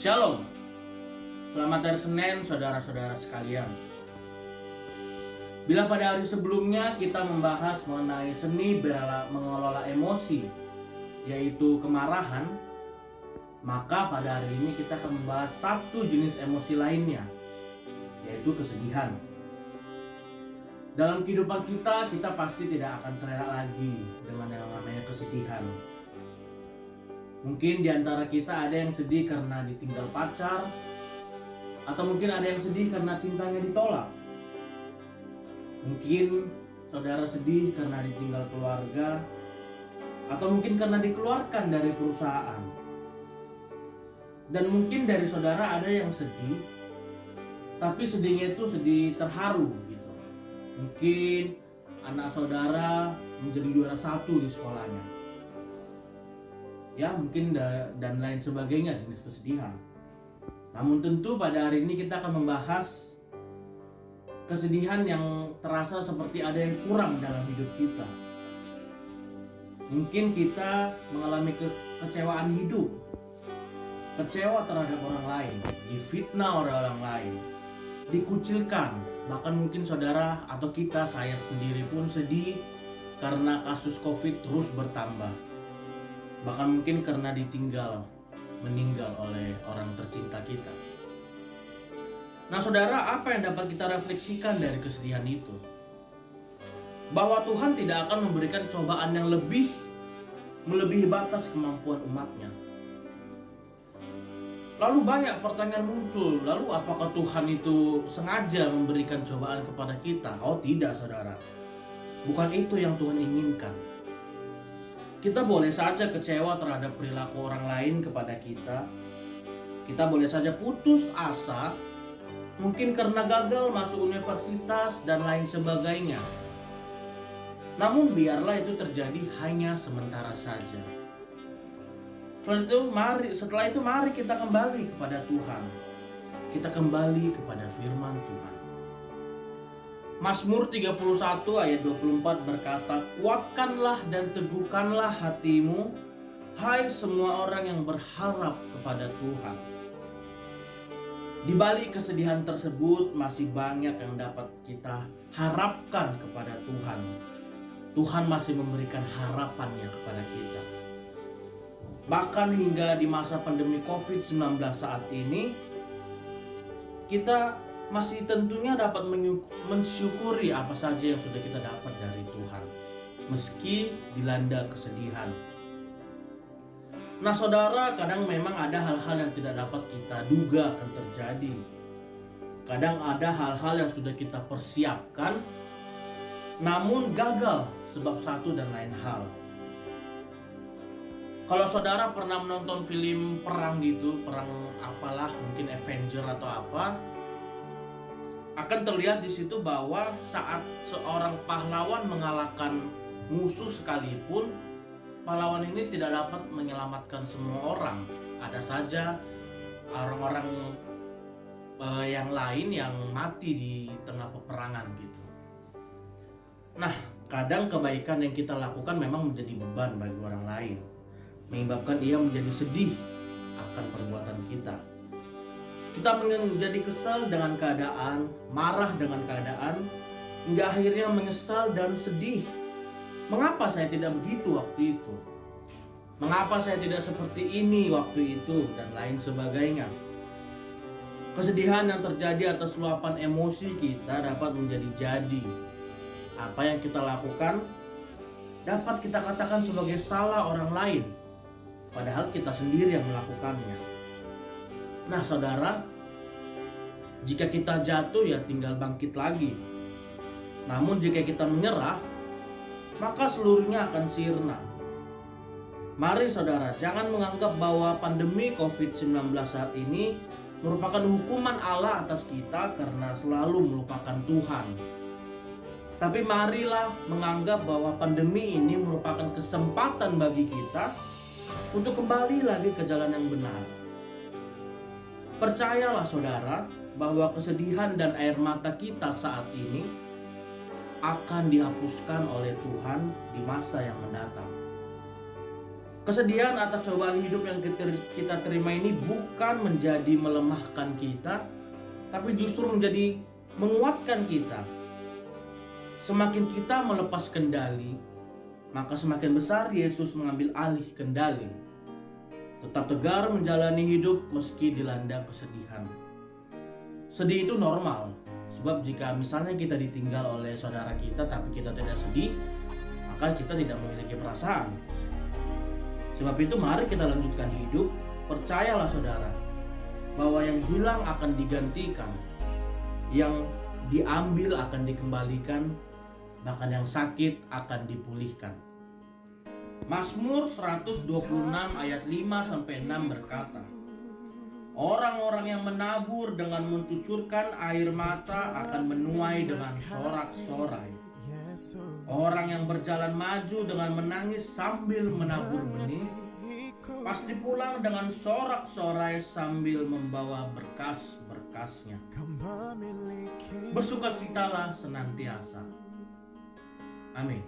Shalom, selamat hari Senin saudara-saudara sekalian. Bila pada hari sebelumnya kita membahas mengenai seni mengelola emosi, yaitu kemarahan, maka pada hari ini kita akan membahas satu jenis emosi lainnya, yaitu kesedihan. Dalam kehidupan kita pasti tidak akan terelak lagi dengan yang namanya kesedihan. Mungkin di antara kita ada yang sedih karena ditinggal pacar, atau mungkin ada yang sedih karena cintanya ditolak. Mungkin saudara sedih karena ditinggal keluarga, atau mungkin karena dikeluarkan dari perusahaan. Dan mungkin dari saudara ada yang sedih, tapi sedihnya itu sedih terharu gitu. Mungkin anak saudara menjadi juara 1 di sekolahnya. Ya mungkin dan lain sebagainya jenis kesedihan. Namun tentu pada hari ini kita akan membahas kesedihan yang terasa seperti ada yang kurang dalam hidup kita. Mungkin kita mengalami kekecewaan hidup, kecewa terhadap orang lain, difitnah oleh orang lain, dikucilkan. Bahkan mungkin saudara atau saya sendiri pun sedih karena kasus COVID terus bertambah. Bahkan mungkin karena meninggal oleh orang tercinta kita. Nah saudara, apa yang dapat kita refleksikan dari kesedihan itu? Bahwa Tuhan tidak akan memberikan cobaan yang melebihi batas kemampuan umatnya. Lalu banyak pertanyaan muncul, lalu apakah Tuhan itu sengaja memberikan cobaan kepada kita? Oh tidak saudara, bukan itu yang Tuhan inginkan. Kita boleh saja kecewa terhadap perilaku orang lain kepada kita. Kita boleh saja putus asa, mungkin karena gagal masuk universitas dan lain sebagainya. Namun biarlah itu terjadi hanya sementara saja. Setelah itu mari kita kembali kepada Tuhan. Kita kembali kepada firman Tuhan. Mazmur 31 ayat 24 berkata, "Kuatkanlah dan teguhkanlah hatimu, hai semua orang yang berharap kepada Tuhan." Di balik kesedihan tersebut masih banyak yang dapat kita harapkan kepada Tuhan. Tuhan masih memberikan harapannya kepada kita. Bahkan hingga di masa pandemi COVID-19 saat ini, kita masih tentunya dapat mensyukuri apa saja yang sudah kita dapat dari Tuhan, meski dilanda kesedihan. Nah saudara, kadang memang ada hal-hal yang tidak dapat kita duga akan terjadi. Kadang ada hal-hal yang sudah kita persiapkan, namun gagal sebab satu dan lain hal. Kalau saudara pernah menonton film perang gitu, perang apalah, mungkin Avenger atau apa, akan terlihat di situ bahwa saat seorang pahlawan mengalahkan musuh sekalipun, pahlawan ini tidak dapat menyelamatkan semua orang. Ada saja orang-orang yang lain yang mati di tengah peperangan gitu. Nah, kadang kebaikan yang kita lakukan memang menjadi beban bagi orang lain, menyebabkan ia menjadi sedih akan perbuatan kita. Kita menjadi kesal dengan keadaan, marah dengan keadaan, hingga akhirnya menyesal dan sedih. Mengapa saya tidak begitu waktu itu? Mengapa saya tidak seperti ini waktu itu? Dan lain sebagainya. Kesedihan yang terjadi atas luapan emosi kita dapat menjadi jadi. Apa yang kita lakukan dapat kita katakan sebagai salah orang lain, padahal kita sendiri yang melakukannya. Nah saudara, jika kita jatuh ya tinggal bangkit lagi. Namun jika kita menyerah, maka seluruhnya akan sirna. Mari saudara, jangan menganggap bahwa pandemi COVID-19 saat ini merupakan hukuman Allah atas kita karena selalu melupakan Tuhan. Tapi marilah menganggap bahwa pandemi ini merupakan kesempatan bagi kita untuk kembali lagi ke jalan yang benar. Percayalah saudara, bahwa kesedihan dan air mata kita saat ini akan dihapuskan oleh Tuhan di masa yang mendatang. Kesedihan atas cobaan hidup yang kita terima ini bukan menjadi melemahkan kita, tapi justru menjadi menguatkan kita. Semakin kita melepas kendali, maka semakin besar Yesus mengambil alih kendali. Tetap tegar menjalani hidup meski dilanda kesedihan. Sedih itu normal, sebab jika misalnya kita ditinggal oleh saudara kita tapi kita tidak sedih, maka kita tidak memiliki perasaan. Sebab itu mari kita lanjutkan hidup. Percayalah saudara, bahwa yang hilang akan digantikan, yang diambil akan dikembalikan, bahkan yang sakit akan dipulihkan. Mazmur 126 ayat 5-6 berkata, orang-orang yang menabur dengan mencucurkan air mata akan menuai dengan sorak-sorai. Orang yang berjalan maju dengan menangis sambil menabur benih, pasti pulang dengan sorak-sorai sambil membawa berkas-berkasnya. Bersukacitalah senantiasa. Amin.